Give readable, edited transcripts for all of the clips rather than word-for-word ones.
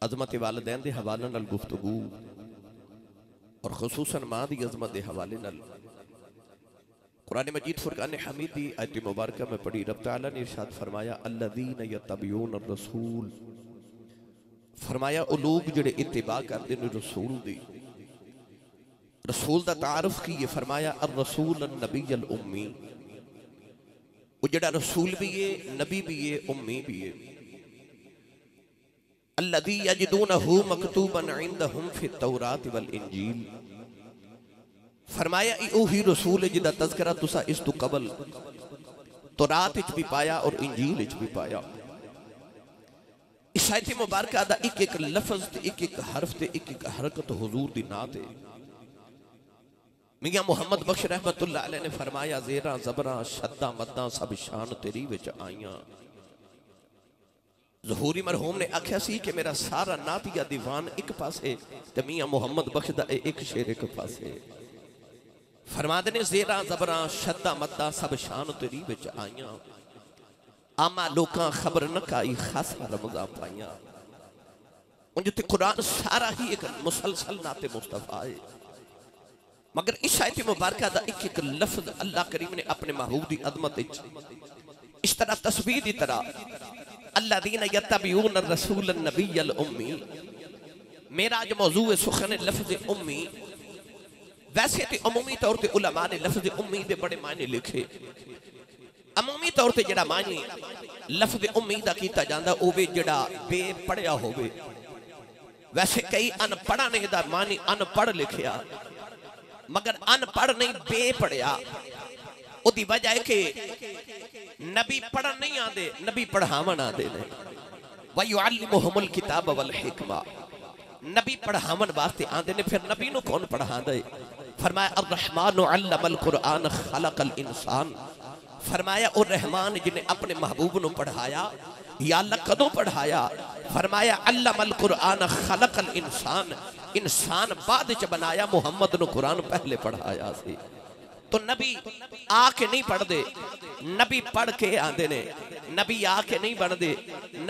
عظمت والدین دے حوالے نال گفتگو اور خصوصاً ماں دی عظمت دے حوالے نال قرآن مجید فرقان حمید دی آیت مبارکہ میں پڑھی، رب تعالیٰ نے ارشاد فرمایا الذین یتبعون الرسول، فرمایا او لوگ جڑے اتباع کرتے ہیں رسول دی۔ رسول دا تعارف کی یہ فرمایا الرسول النبی الامی، وہ جڑا رسول بھی ہے، نبی بھی ہے، امی بھی ہے۔ الذی یجدونہ مکتوبا عندہم فی التوراۃ والانجیل، فرمایا اوہی رسول جدا تذکرہ تسا اس تو قبل تورات اچ بھی پایا اور انجیل اچ بھی پایا۔ اس آیت مبارکہ دا ایک ایک لفظ تے ایک ایک حرف تے ایک ایک حرکت حضور دی نات ہے۔ میاں محمد بخش رحمت اللہ علیہ نے فرمایا زیراں زبراں شدہ مداں سب شان تیری وچ آئیاں۔ ظہوری مرحوم نے آکھیا سی کہ میرا سارا ناتیہ دیوان ایک پاسے تے میاں محمد بخش دا ایک شیر ایک پاسے۔ فرماتے نے زیراں زبراں شدہ مداں سب شان تیری وچ آئیاں، آما لوکاں خبر نکائی خاصا رمضان پائیاں۔ انجھے تے قرآن سارا ہی ایک مسلسل نات مصطفیٰ ہے، مگر اس آیت مبارکہ دا ایک ایک لفظ اللہ کریم نے اپنے محبوب دی عظمت اس طرح تسبیح دی طرح الذین یتبعون الرسول النبی الامی، میرا جو موضوع سخن لفظ امی، ویسے تے عمومی طور تے علماء نے لفظ امی دے بڑے معنی لکھے۔ عمومی طور تے جڑا معنی لفظ امی دا کیتا جاندہ اوے جڑا بے پڑھیا ہوئے، ویسے کئی ان پڑھا نے دا معنی ان پڑھ لکھیا، مگر ان پڑھ نہیں بے پڑھیا۔ او دی وجہ ہے کہ نبی پڑھن نہیں آدھے، نبی پڑھاون آدھے نے۔ وَيُعَلِّمُهُمُ الْكِتَابَ وَالْحِكْمَةِ، نبی پڑھاون واسطے آدھے نے، پھر نبی نو کون پڑھا دے؟ فرمایا الرحمن علم القرآن خلق الانسان، فرمایا اور رحمان جنہیں اپنے محبوب نو پڑھایا، یا اللہ کدوں پڑھایا؟ فرمایا علم القرآن خلق الانسان، انسان بعد چ بنایا، محمد نو قرآن پہلے پڑھایا سی۔ تو نبی آ کے نہیں پڑھ دے، نبی پڑھ کے آدھے نے، نبی آ کے نہیں بن دے،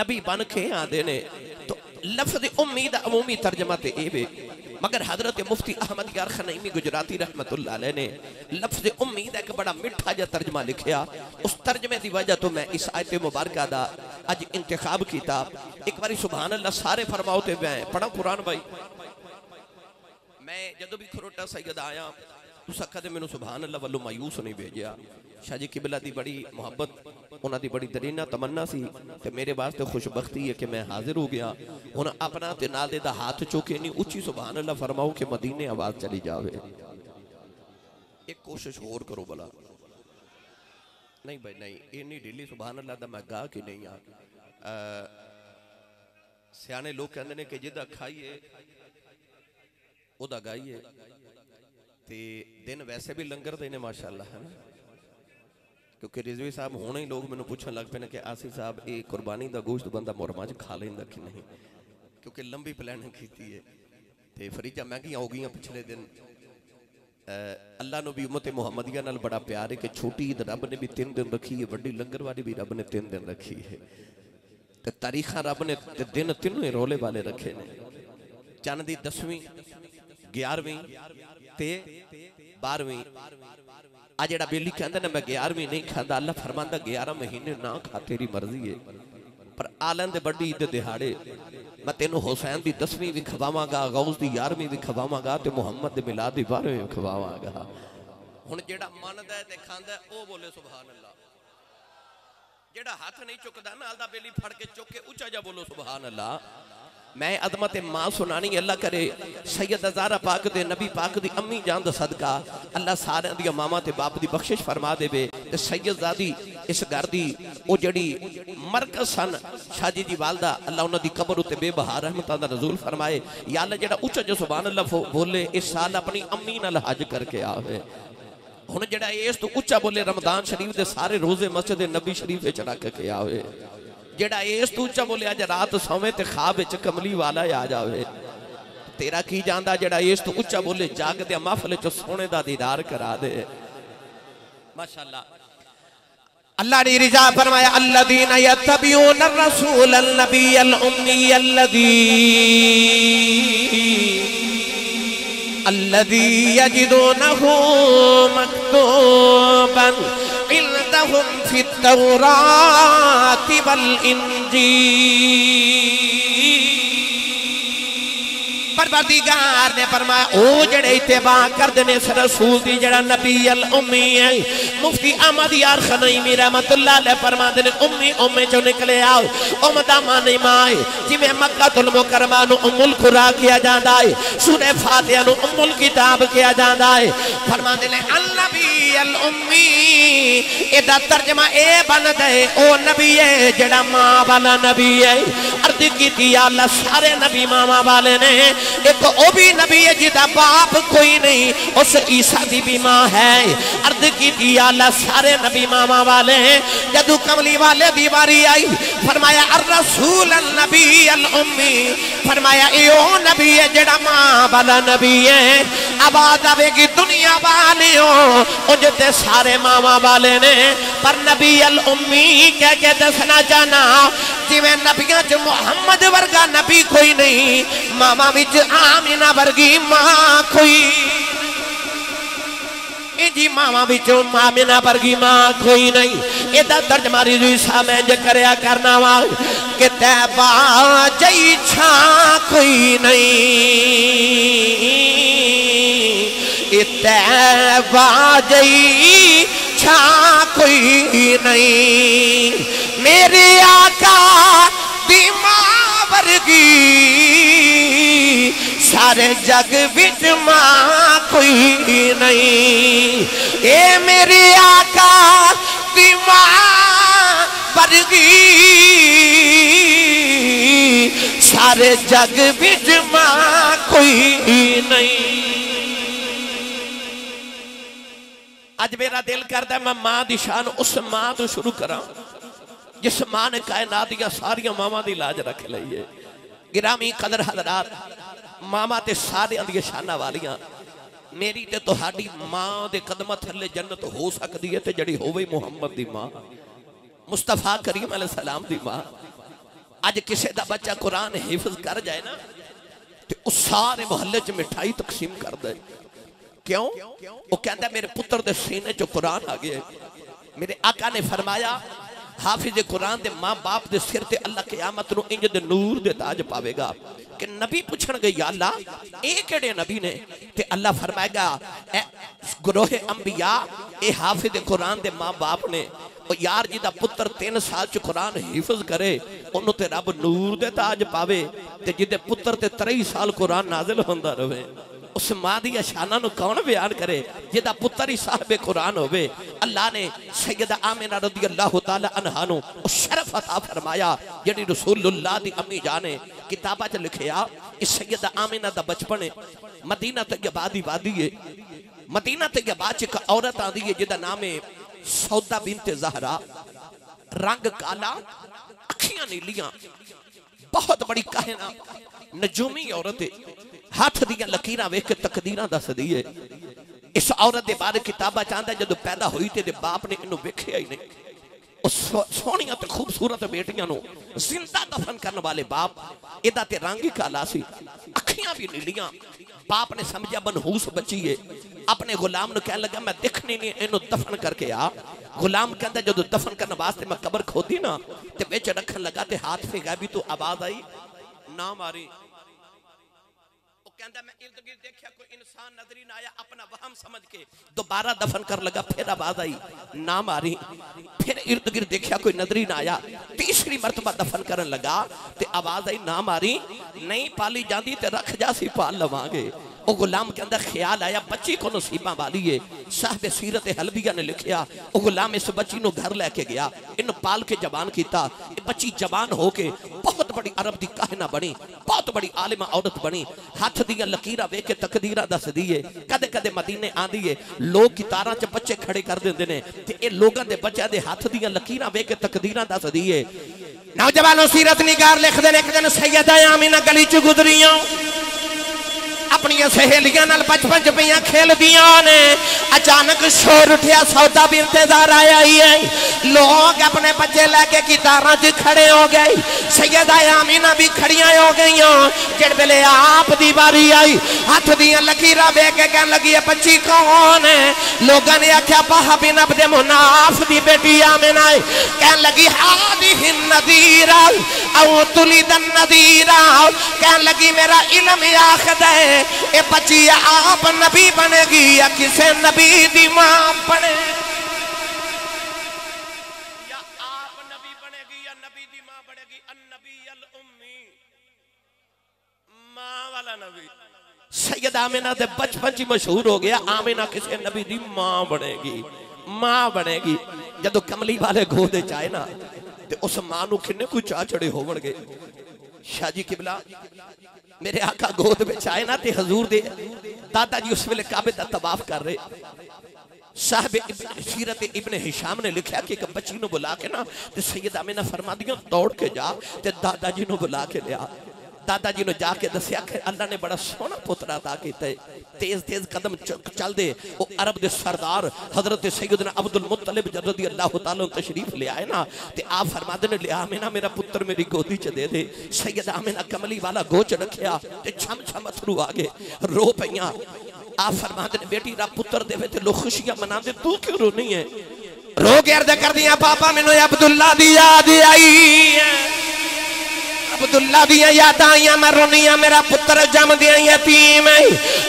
نبی بن کے آدھے نے۔ تو لفظ امید عمومی ترجمہ تے اے بے، مگر حضرت مفتی احمد یار خنیمی گجراتی رحمت اللہ علیہ نے لفظ امید ایک بڑا مٹھا جا ترجمہ لکھیا۔ اس ترجمے دی وجہ تو میں اس آیت مبارکہ دا اج انتخاب کیتا۔ ایک باری سبحان اللہ سارے فرماؤ تے میں پڑھا قرآن بھائی۔ میں جدو بھی کھروٹا سید آیا تو سکھا دے میں سبحان اللہ والو مایوس نہیں بھیجیا۔ شاہ جی قبلہ دی بڑی محبت، انہاں دی بڑی درینہ تمنا سی کہ میرے واسطے خوشبختی ہے کہ میں حاضر ہو گیا۔ انہاں اپنا تے نال دے دا ہاتھ چوکے نہیں اچھی سبحان اللہ فرماؤ کہ مدینے آواز چلی جاوے۔ ایک کوشش اور کرو بلا، نہیں بھائی نہیں، یہ نہیں ڈیلی سبحان اللہ دا میں گاہ کی نہیں آ۔ سیانے لوگ کہندے نے کہ جدہ کھائیے او دا گائیے، تے دن ویسے بھی لنگر دینے ماشاءاللہ ہے نا، کیونکہ رضوی صاحب ہونے ہی لوگ میں نے پوچھنے لگ پہنے کہ آسی صاحب ایک قربانی دا گوشت بندہ مورماج کھا لیں دا کہ نہیں، کیونکہ لمبی پلاننگ کیتی ہے۔ تے فریجہ مہنگیاں ہو گئیاں پچھلے دن۔ اللہ نے بھی امت محمدیہ نال بڑا پیار ہے کہ چھوٹی عید رب نے بھی 3 دن رکھی ہے، وڈی لنگر والی بھی رب نے 3 دن رکھی ہے۔ تے تاریخہ رب نے دن تینوں رولے والے رکھے نے، چاند دی 10ویں 11ویں تے 12ویں۔ آج جڑا بیلی کہندہ نا میں 11ویں نہیں کھاندہ، اللہ فرماندہ 11 مہینے نہ کھا تیری مرضی ہے، پر آلن دے بڑی عید دہاڑے میں تینوں حسین دی 10ویں بھی کھواواں گا، غوث دی 11ویں بھی کھواواں گا، تے محمد دی میلاد دی 12ویں بھی کھواواں گا۔ ہن جڑا ماندہ ہے تے کھاندہ ہے او بولے سبحان اللہ، جڑا ہاتھ نہیں چکدا نا آلدہ بیلی پھڑ کے چک کے اونچا جا بولو سبحان اللہ۔ میں عظمت ماں سنانی اللہ کرے سید زہرا پاک دے نبی پاک دی امی جان دا صدقہ اللہ سارے دیا ماما تے باپ دی بخشش فرما دے بے تے سید زادی اس گھر دی او جڑی مرکز سن شاہ جی والدہ اللہ انہاں دی قبر تے بے بہا رحمتاں دا نزول فرمائے۔ یا اللہ جڑا اونچا جو سبحان اللہ بولے اس سال اپنی امی نال حج کر کے آوے۔ ہن جڑا اس تو اونچا بولے رمضان شریف دے سارے روزے مسجد نبی شریف وچ رکھ کے آوے۔ جڑا اس تو اونچا بولے آج رات سویں تے خواب وچ کملی والا آ جاوے۔ تیرا کی جاندا جڑا اس تو اونچا بولے جاگ دے محفل وچ سونے دا دیدار کرا دے۔ ماشاءاللہ اللہ نے رضا فرمایا الذین یتبعون الرسول النبی الامی الذی یجدونہ مکتوبا عندہم فی التوراۃ والانجیل۔ پروردگار نے فرمایا او جڑے اتباع کر دینے اس رسول دی جڑا نبی الامی ہے۔ مفتی احمد یار خنیمی رحمت اللہ علیہ فرما دینے امی جو نکلے آؤ امدہ مانی مائے جی میں مکہ المکرمہ نو ام القرآ کیا جاندہ ہے، سورہ فاتحہ نو ام الکتاب کیا جاندہ ہے۔ فرما دینے النبی الامی ایدہ ترجمہ اے بن دے او نبی ہے جڑا ماں والا نبی ہے۔ عرض کی تھی اللہ سارے نبی ماما والے نے، ایک او بھی نبی ہے جدہ باپ کوئی نہیں، اس عیسیٰ دی بھی ماں ہے۔ عرض کی تھی اللہ سارے نبی ماما والے ہیں۔ جدو کملی والے دیواری آئی فرمایا الرسول النبی الامی، فرمایا ایو نبی ہے جڑا ماں والا نبی ہے۔ آباد آوے گی دنیا والے ہوں اجھتے سارے ماما والے نے، پر نبی الامی کہہ کے دسنا جانا جی میں نبیاں جو محمد ورگا نبی کوئی نہیں، ماما وچ آمینہ ورگی ماں کوئی جی ماما وچوں آمینہ ورگی ماں کوئی نہیں۔ ایدہ ترجمہ رضوی صاحب میں جو کریا کرنا وہاں کہ تیبہ جئی چھاں کوئی نہیں، تیبہ جئی چھاں کوئی نہیں، میرے آقا دی ماں ورگی سارے جگ وچ ماں کوئی نہیں، اے میرے آقا دی ماں ورگی سارے جگ وچ ماں کوئی نہیں۔ آج میرا دل کرتا ہے میں ماں دی شان اس ماں تو شروع کراں جس ماں نے کائنات یا ساریاں ماما دی لاج رکھ لئیے۔ گرامی قدر حضرات، ماما تے سارے اندھی شانہ والیاں، میری تے تو ہاڑی ماں دے قدمہ تھلے جنت ہو سکتی ہے تے جڑی ہوئی محمد دی ماں، مصطفیٰ کریم علیہ السلام دی ماں۔ آج کسے دا بچہ قرآن حفظ کر جائے نا تے اس سارے محلے چ مٹھائی تقسیم کر دے۔ کیوں؟ وہ کہندہ ہے میرے پتر دے سینے جو قرآن آگئے۔ میرے آقا نے فرمایا حافظ قرآن دے ماں باپ دے سر تے اللہ قیامت نو انج دے نور دے تاج پاوے گا۔ کہ نبی پوچھن گے یا اللہ ایک ایڈے نبی نے تے اللہ فرمائے گا اے گروہ انبیاء اے حافظ قرآن دے ماں باپ نے اور یار جیدہ پتر 3 سال چو قرآن حفظ کرے انہوں تے رب نور دے تاج پاوے تے جیدے پتر تے 23 سال قرآن نازل ہوندہ روے۔ اس ماں دیا شانہ نو کون بیان کرے جیدہ پتری صاحب قرآن ہوئے۔ اللہ نے سیدہ آمینہ رضی اللہ تعالی عنہ نو شرف عطا فرمایا جنہی رسول اللہ دی امی جانے کتابہ چا لکھیا۔ اس سیدہ آمینہ دا بچپنے مدینہ طیبہ دی وادی ہے، مدینہ طیبہ چکا عورت آدھی ہے جدہ نام سودہ بنت زہرا، رنگ کالا، اکھیاں نیلیاں، بہت بڑی کہنا نجومی عورت ہے، ہاتھ دیا لکیرہ ویک کے تقدیرہ دس دیئے۔ اس عورت دے بارے کتابہ چاندہ جدو پیدا ہوئی تھے دے باپ نے انہوں ویکھے ہی نہیں۔ اس سونیاں تے خوبصورت بیٹیاں نو زندہ دفن کرنے والے باپ ایدہ تے رنگی کالا سی، اکھیاں بھی نیلیاں۔ باپ نے سمجھا منحوس بچی ہے، اپنے غلام نو کہنے لگا میں دکھنی نہیں انہوں دفن کر کے آ۔ غلام کہندہ جدو دفن کرنے واسطے میں قبر کھودی نا تے بیچ رکھن لگا تے ہاتھ سے غیبی تو آواز آئی نہ ماری۔ کہندہ میں ارد گرد دیکھیا کوئی انسان نظری نہ آیا، اپنا وہم سمجھ کے دوبارہ دفن کر لگا، پھر آواز آئی نہ ماری۔ پھر ارد گرد دیکھیا کوئی نظری نہ آیا، تیسری مرتبہ دفن کرن لگا تے آواز آئی نہ ماری، نہیں پالی جاندی تے رکھ جا سی پال لوانگے۔ وہ غلام کے اندر خیال آیا بچی کو نصیبہ والی ہے۔ صاحب سیرت حلبیہ نے لکھیا وہ غلام اس بچی نو گھر لے کے گیا، انہوں پال کے جوان کیتا، بچی جوان ہو کے بہت بڑی عرب دی کاہنہ بنی، بہت بڑی عالمہ عورت بنی، ہاتھ دیا لکیرہ وے کے تقدیرہ دس دیئے۔ کدے کدے مدینے آن دیئے لوگ کی تاراں چے بچے کھڑے کر دیں دینے تے اے لوگاں دے بچے دے ہاتھ دیا لکیرہ وے کے تقدیرہ دس دیئے۔ نوجوانوں سیرت نگار لکھ دیں ایک دن سیدہ آمینہ گلی چو گزریاں اپنی سہیلیاں نال بچپن چ پیاں کھیل دیاں نے اچانک شور اٹھیا سودا بنت زہرا آئی ہے لوگ اپنے بچے لے کے کتاراں چ کھڑے ہو گئے سیدہ آمینہ بھی کھڑیاں ہو گئیاں جڑ ویلے آپ دی باری آئی ہاتھ دیاں لکیراں ویکھ کے کہن لگی ہے بچی کون ہے لوگاں نے آکھیا وہب بن عبد مناف دی بیٹی آمینہ ہے کہن لگی ہادہ النذیرہ او تلد النذیرہ کہن لگی میرا علم آخد ہے اے بچی آپ نبی بنے گی یا کسے نبی دی ماں بنے یا آپ نبی بنے گی یا نبی دی ماں بنے گی النبی الامی ماں والا نبی سید آمینہ دے بچپن چی مشہور ہو گیا آمینہ کسے نبی دی ماں بنے گی جدو کملی والے گھودے چاہے نا تے اس ماں نو کھنے کوئی چاہ چڑے ہو بڑھ گئے شاہ جی قبلہ میرے آقا گود میں چاہے نا تے حضور دے دادا جی اس ویلے کعبے دا طواف کر رہے صاحب سیرت ابن ہشام نے لکھا کہ ایک بچی نو بلا کے نا تے سید آمینہ فرما دیا دوڑ کے جا تے دادا جی نو بلا کے لیا دادا جی نو جا کے دسیا کہ اللہ نے بڑا سونا پتر عطا کیتا ہے تیز تیز قدم چل دے وہ عرب دے سردار حضرت سیدنا عبد المطلب رضی اللہ تعالیٰ تشریف لے آئے نا تے آپ فرما دے نے لے آمینہ میرا پتر میری گودی چ دے دے سید آمینہ کملی والا گوچ رکھیا تے چھم چھم اتھرو آگے رو پئیاں آپ فرما دے نے بیٹی را پتر دے تے لوگ خوشیاں منا دے تو کیوں رو نہیں ہے رو کے عرض کر دیا پاپا میں نے عبداللہ دی یاد آئی عبداللہ دیا یاد آئیاں میں رونیاں میرا پتر جم دیا یتیم ہے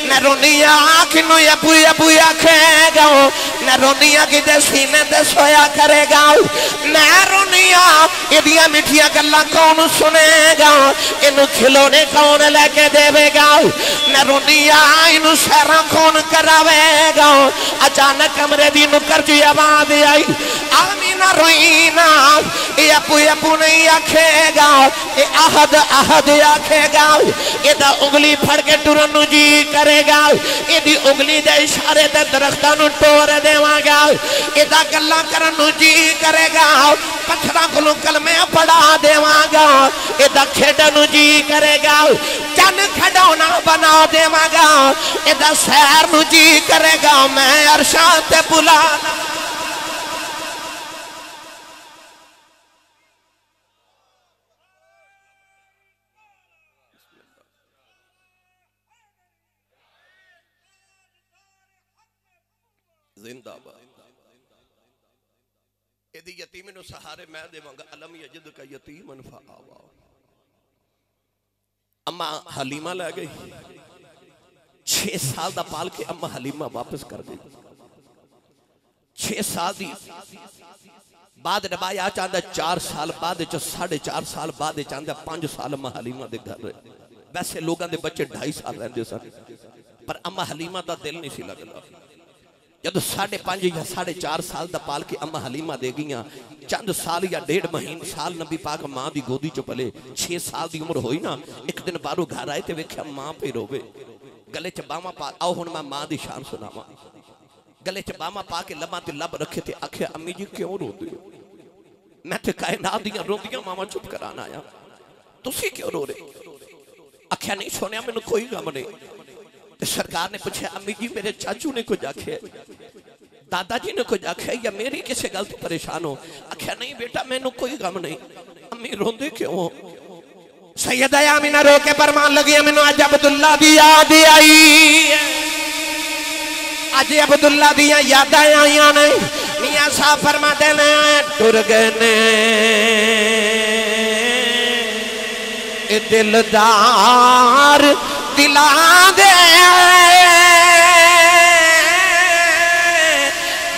میں رونیاں آنکھنو ابو آکھے گا میں رونیاں کی دے سینے دے سویا کرے گا میں رونیاں ادھیاں مٹھیاں گلہ کون سنے گا انہوں کھلونے کون لے کے دے گا میں رونیاں انہوں سیران کون کراوے گا اچانک کمرے دی نکر جو آواز آئی آمینہ روئینا یہ ابو نہیں آکھے گا یہ احد آکھے گا یہ دا انگلی پھڑ کے ٹرنو جی کرے گا یہ دی انگلی دے اشارے دے درختانو ٹور دے گا یہ دا گلہ کرنو جی کرے گا پتھرہ کلو کلمے پڑا دے گا یہ دا کھیڑنو جی کرے گا چن کھڑونا بنا دے گا یہ دا سیر نو جی کرے گا میں عرشات بلانا زندہ با ایدی یتیمن و سہارے میں دے مانگا علم یجد کا یتیمن فآوا اما حلیمہ لے گئی 6 سال دا پال کے اما حلیمہ واپس کر گئی 6 سال دی بعد ربایا چاندہ 4 سال بعد 4.5 سال بعد چاندہ 5 سال اما حلیمہ دے گھر رہے ویسے لوگاں دے بچے 2.5 سال رہن دے سن پر اما حلیمہ دا دل نہیں سی لگا جدو 5.5 یا 4.5 سال دا پال کے اما حلیمہ دے گیاں چند سال یا 1.5 مہین سال نبی پاک ماں دی گودی چو پلے 6 سال دی عمر ہوئی نا ایک دن بارو گھر آئے تے ویکھیا ماں پہ روے گلے چ باما پا آؤ ہن میں ماں دی شان سناواں گلے چ باما پا کے لباں تے لب رکھے تے آکھیا امی جی کیوں رو دے میں تے کائنات دیاں روندیاں ماما چپ کرانا آیا تسی کیوں رو رہے آکھیا نہیں سونیا میں نے کوئی غم نہیں سرکار نے پوچھا امی جی میرے چاچو نے کچھ آکھے دادا جی نے کچھ آکھے یا میری کسے غلط پریشان ہو آکھیا نہیں بیٹا میں نے کوئی غم نہیں امی روندے کیوں ہو سیدہ آمینہ رو کے فرمان لگی میں نے آج عبداللہ دی یاد آئی آج عبداللہ دی یاد آئیاں نہیں میاں صاحب فرما دینے ٹر گنے دلدار دلا دے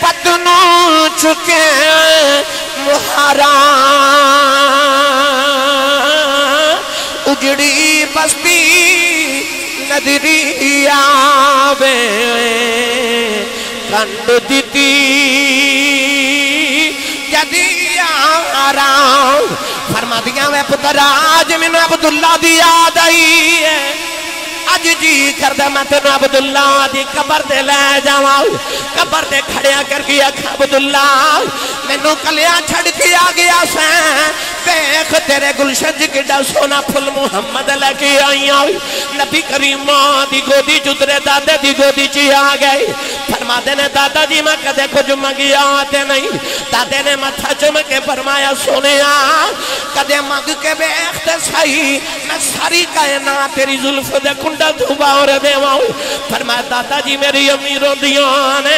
پتنوں چکے مہارا اجڑی بستی نظری آوے کنڈ دیتی جدی آرام فرما دیا میں پتر آج میں عبداللہ دی یاد آئی ہے آج جی کردہ میں تینو عبداللہ دی قبر دے لے جاؤں قبر دے کھڑیا کر گیا عبداللہ میں نو کلیاں چھڑ کیا گیا سین بیخ تیرے گلشن جگڑا سونا پھل محمد لگی آئیاں نبی کریم ماں دی گودی جدرے دادے دی گودی چی آگئے فرما دینے دادا جی میں کدے کچھ مگی آتے نہیں دادے نے متھا چم کے فرمایا سنیا کدے مگ کے بیخ تے سائی میں ساری کائنات تیری ظلف دے کنڈا دھوبا اور دے واؤں فرمایا دادا جی میری امی رو دیانے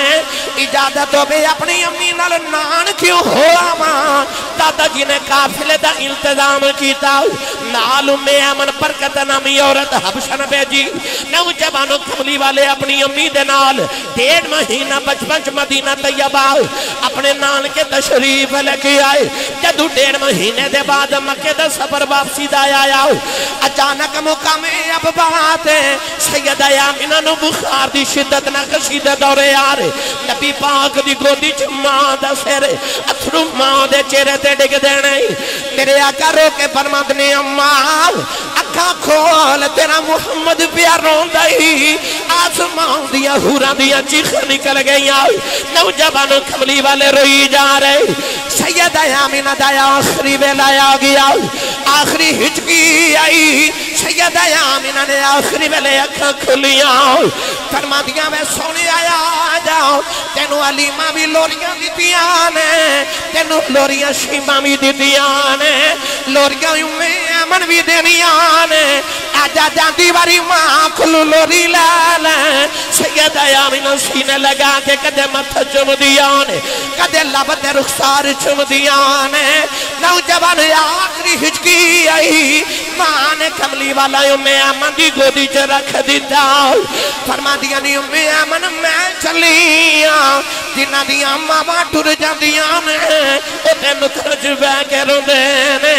اجازت ہو بے اپنی امی نال نان کیوں ہوا ماں دادا جی نے قافلے دا التزام کیتا نالو میں امن برکت نامی عورت حبشن بیجی نوجوانوں کملی والے اپنی امی دے نال 1.5 مہینہ بچپن مدینہ طیبہ اپنے نان کے تشریف لکھی آئے جدو 1.5 مہینے دے بعد مکہ دا سفر واپسی دا آیا اچانک مقام اب بات ہے سیدہ آمینہ نو بخار دی شدت نہ کشید دورے آرے نبی پاک دی گودی چ ماں دا سر اتھرو ماں دے چہرے تے ڈگ دینے میرے آقا رو کے فرماندنی اماں اکھا کھول تیرا محمد پیاروں دائی آسمان دیا ہورا دیا چیخ نکل گئی آئی نوجوانوں کملی والے روئی جا رہے سیدہ آمینہ دایا آخری بیلا گیا آخری ہچکی آئی سیدہ آمینہ نے آخری بیلے اکھا کھلیاں فرما دیا میں سونے آیا جاؤ تینو علیمہ بھی لوریاں دیتیاں نے تینو لوریاں شیمہ بھی دیتیاں نے لوریاں میں امن بھی دینیاں نے آجا جاندی باری ماں کھلو لوری لالیں سیدہ آمینہ سینے لگا کے کدے متھ چم دیاں نے کدے لبت رخصار چم دیاں نے نوجوان آخری ہچکی آئی ماں نے کملی والا میں امن دی گودی چ رکھ دیتا فرما دیا نہیں میں امن میں چلیاں جنہ دیا ماما ٹر جاندیاں نے او تینو کھرج بے کے رو دینے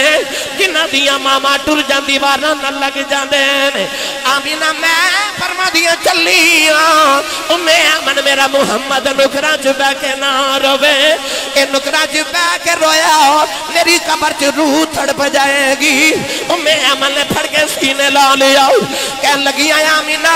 جنہ دیا ماما ٹر جاندی والا نہ لگ جاندینے آمینہ میں فرما دیا چلیاں میں امن میرا محمد نکراج بے کے نہ روے اے نکراج بے کے رویا میری قبر چ روح تڑپ جائے گی میں امن نے پھڑ کے سینے لا لیا کہن لگی آمینہ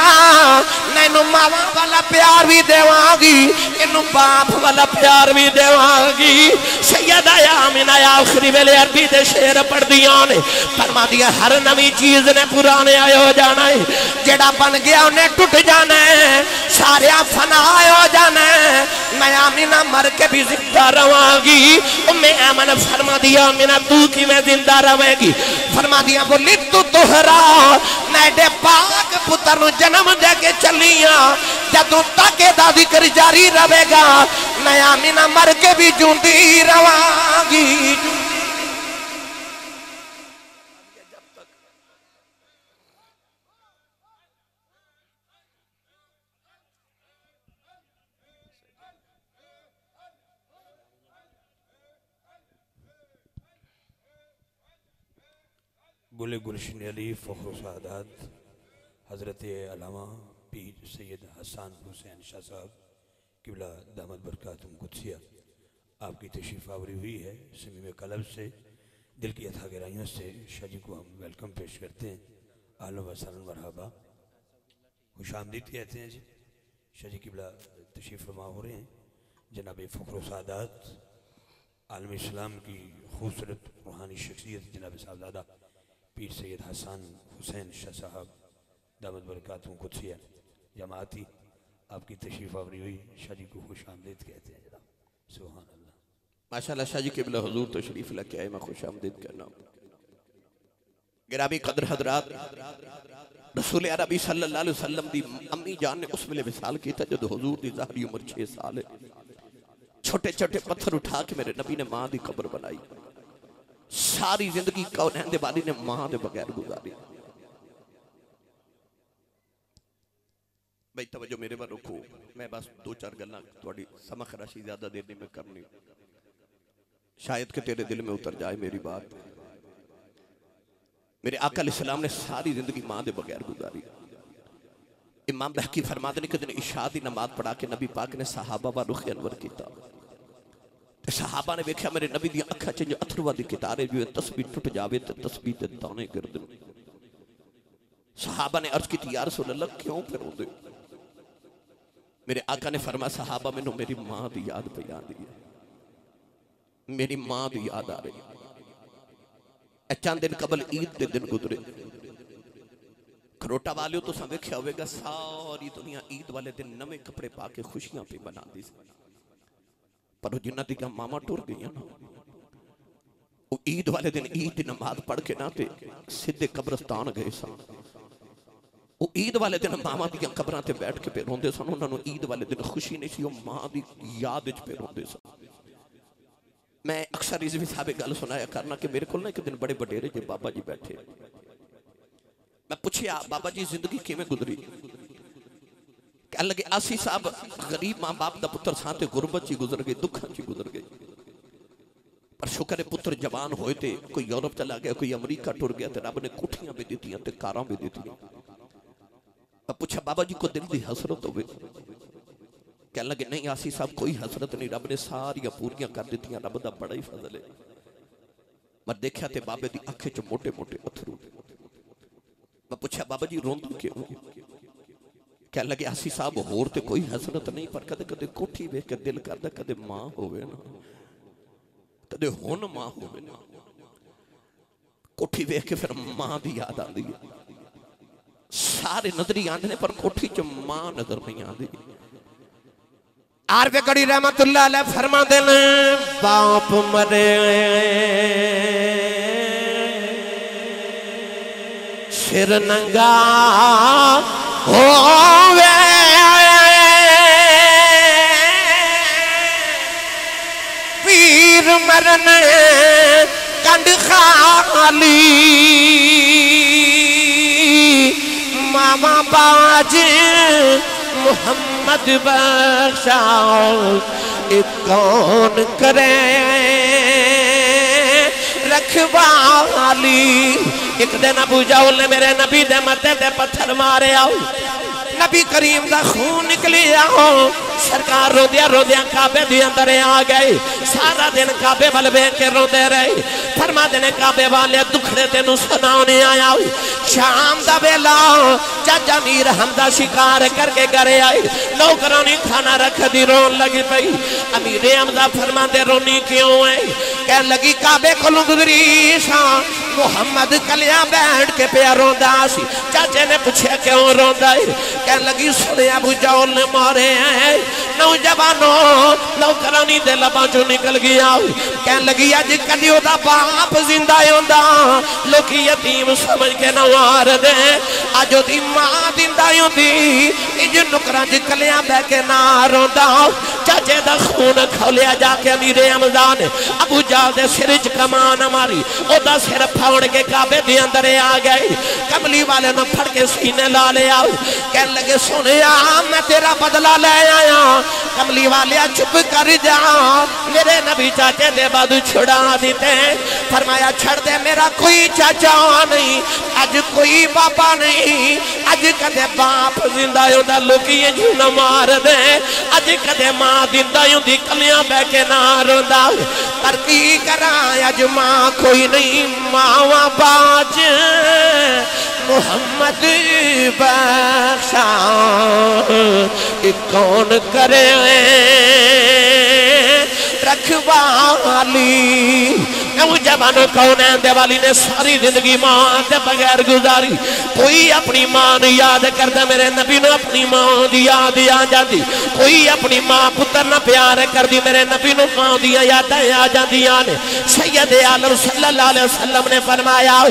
نینو ماما والا پیار بھی دیوانگی انو باپ والا پیار بھی دیوانگی سیدہ آمینہ آخری ویلے عربی دے شیر پڑھ دیانے فرما دیا ہر نوی چیز نے پرانے آئے ہو جانا ہے جڑا بن گیا انہیں ٹوٹ جانا ہے سارے فنا آئے ہو جانا ہے میں آمینہ مر کے بھی زندہ روانگی میں آمینہ فرما دیا آمینہ تو کی میں زندہ روانگی فرما دیا بولی تو تہرا میڈے پاک پتر جنم دے کے چلیاں جدو تاکہ دا ذکر جاری روے گا میں آمینہ مر کے بھی جوندی روانگی گل گلشن علی فخر و سعادت حضرت علامہ پیر سید حسان حسین شاہ صاحب قبلہ دامت برکاتم قدسیہ آپ کی تشریف آوری ہوئی ہے سمیم قلب سے دل کی عطا گرائیوں سے شاہ جی کو ہم ویلکم پیش کرتے ہیں اہلا و سہلا مرحبا خوش آمدید کہتے ہیں جی شاہ جی قبلہ تشریف فرما ہو رہے ہیں جناب فخر و سعادت عالم اسلام کی خوبصورت روحانی شخصیت جناب صاحبزادہ پیر سید حسان حسین شاہ صاحب دامت برکاتوں قدسیہ جماعتی آپ کی تشریف آوری ہوئی شاہ جی کو خوش آمدید کہتے ہیں جناب سبحان اللہ ماشاءاللہ شاہ جی قبلہ حضور تشریف لے کے آئے میں خوش آمدید کرنا ہوں گرامی قدر حضرات رسول عربی صلی اللہ علیہ وسلم دی امی جان نے اس ملے وصال کی تھا جب حضور دی ظاہری عمر 6 سال ہے چھوٹے چھوٹے پتھر اٹھا کے میرے نبی نے ماں دی قبر بنائی ساری زندگی کونین دے والی نے ماں دے بغیر گزاری بھئی توجہ میرے بار رکھو میں بس 2-4 گلنا تھوڑی سمخ راشی زیادہ دینے میں کرنی شاید کہ تیرے دل میں اتر جائے میری بات میرے آقا علیہ السلام نے ساری زندگی ماں دے بغیر گزاری امام بحقی فرماتے ہیں کہ دن عشاء دی نماز پڑھا کے نبی پاک نے صحابہ و رخ انور کیتا صحابہ نے بیکھا میرے نبی دی اکھا چنجو اتھروا دی کتارے جو تسبیح ٹوٹ جاوے تے تسبیح تے دانے گردن صحابہ نے عرض کی تھی یا رسول اللہ کیوں پھر ہو دے میرے آقا نے فرمایا صحابہ میں نے میری ماں دی یاد پہ یاد دی میری ماں دی یاد آ رہی چند دن قبل عید دے دن گزرے کھروٹا والیوں تو سب دیکھا ہوئے گا ساری دنیا عید والے دن نوے کپڑے پا کے خوشیاں پہ بنا دی سی پر جنہ دی کا ماما ٹور گئی نا وہ عید والے دن عید دی نماز پڑھ کے نہ تے سدھے قبرستان گئے سا وہ عید والے دن ماما دیا قبران تے بیٹھ کے پہ روندے سن انہوں نے عید والے دن خوشی نہیں سی وہ ماں دی یاد اچ پہ روندے سن میں اکثر رضوی صاحب گل سنایا کرنا کہ میرے کول نا ایک دن بڑے بڑے جے بابا جی بیٹھے میں پوچھیا بابا جی زندگی کیویں گزری کہ لگے آسی صاحب غریب ماں باپ دا پتر سانتے غربت چی گزر گئے دکھاں چی گزر گئے پر شکر پتر جوان ہوئے تھے کوئی یورپ چلا گیا کوئی امریکہ ٹر گیا تے رب نے کوٹھیاں بھی دیتی ہیں تے کاراں بھی دیتی ہیں میں پوچھا بابا جی کو دل دی حسرت ہوئے کہنے لگے نہیں آسی صاحب کوئی حسرت نہیں رب نے ساری پوریاں کر دیتی ہیں رب دا بڑا ہی فضل ہے میں دیکھا تے بابے دی آنکھیں چو موٹے موٹے اتھرو میں پوچھا بابا جی روندو کیوں کہنے لگے آسی صاحب ہور تے کوئی حسرت نہیں پر کدے کدے کوٹھی بے کے دل کردہ کدے ماں ہوئے نا کدے ہون ماں ہوئے نا کوٹھی بے کے پھر ماں دی یاد آن دی سارے نظری آندھنے پر کوٹھی چو ماں نظر نہیں آن دی عارف گڑی رحمت اللہ علیہ فرما دینے باپ مرے سر ننگا ہووے پیر مرن کنڈ خالی ماما باج محمد بخشا کون کرے رکھوالی ایک دن ابو جہل نے میرے نبی دے متے دے پتھر مارے آؤ نبی کریم دا خون نکلی آؤ سرکار رو دیا کعبے دیا اندر آ گئے سارا دن کعبے والے کے رو دے رہے فرما دینے کعبے والے دکھڑے تینوں سناؤنے آیا شام دا بیلا چاچا میر حمدہ شکار کر کے گرے آئے نوکرانی کھانا رکھ دی رون لگی پئی امیر حمدہ فرما دے رونی کیوں ہے کہنے لگی کعبے کو گزری سا محمد کلیاں بیٹھ کے پیا روندا سی چاچے نے پوچھا کیوں روندا ہے کہنے لگی سنے ابو جہل نے مارے ہیں نوجوانوں نوکرانی دے لباں جو نکل گیا کہنے لگی اج کدیو دا باپ زندہ ہوندا لوکی یتیم سمجھ کے نوار دے اج دی ماں زندہ ہوندی اج نکراں وچ کلیاں بہ کے نہ روندا چاچے دا خون کھولیا جا کے امیر حمزہ نے ابو جہل دے سر وچ کمان ماری او دا سر پھاڑ کے کعبے دے اندر آ گئے کملی والے نے پھڑ کے سینے لا لیا کہنے لگے سنیا میں تیرا بدلہ لے آیا کملی والے چپ کر جا میرے نبی چاچے دے بعد چھڑا دیتے فرمایا چھڑ دے میرا کوئی چاچا نہیں آج کوئی بابا نہیں آج کدے باپ زندہ ہوں دا لوکی جو نہ مار دے آج کدے ماں زندہ ہوں دی کلیاں بے کے نہ روندا پر کی کرائے آج ماں کوئی نہیں ماں باج محمد بخشا کون کرے رکھوالی جوانوں کون ہے دیوالی نے ساری زندگی ماں دے بغیر گزاری کوئی اپنی ماں نے یاد کرتا میرے نبی نے اپنی ماں دی یاد آ جاتی کوئی اپنی ماں پتر نہ پیار کر دی میرے نبی نے ماں دی یاد آ جاتی نے سید عالم صلی اللہ علیہ وسلم نے فرمایا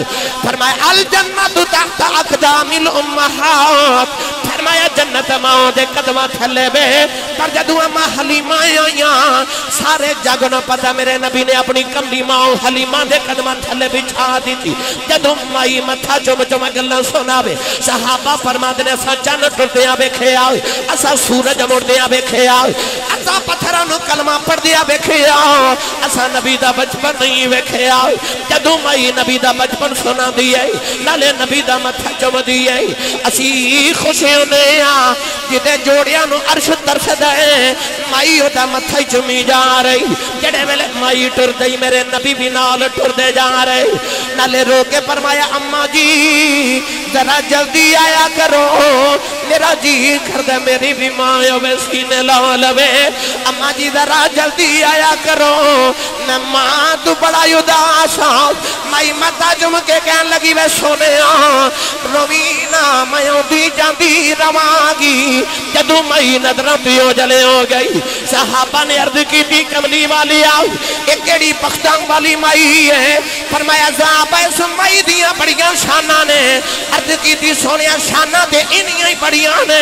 الجنت تحت اقدام الامہات فرمایا جنت ماں دے قدمہ تھلے بے پر جدو ماں حلیمہ آئیاں سارے جگ نہ پتا میرے نبی نے اپنی کملی ماں حلیمہ دے قدمہ تھلے بچھا دی تھی جدو مائی متھا چم چم گلہ سونا بے صحابہ فرما دینے اسا چند ٹردیاں بے کھیا اسا سورج مردیاں بے کھیا اسا پتھرانو کلمہ پڑھ دیا بے کھیا اسا نبی دا بچپن نہیں بے کھیا جدو مائی نبی دا بچپن سونا دیئے لالے نبی دا متھا چم دیئے اسی خوشیوں نے سونے جدے جوڑیاں نو عرش ترسد ہے مائی دا متھائی چمی جا رہی جڑے ویلے مائی ٹر دئی میرے نبی بھی نال ٹر دے جا رہے نالے رو کے فرمایا اماں جی ذرا جلدی آیا کرو میرا جی کر دے میری بھی ماں میں سینے لا لوے اماں جی ذرا جلدی آیا کرو میں ماں تو بڑا اداس مائی متا جم کے کہن لگی وے سونے روینا میں بھی جاندی رواگی جدو مائی نظرہ پیو جلے ہو گئی صحابہ نے عرض کی تھی کملی والی آؤ ایک کیڑی پختان والی مائی ہے فرمایا صحابہ اس مائی دیاں بڑیاں شانہ نے عرض کی تھی سونیا شانہ دے انہی ہی بڑیاں نے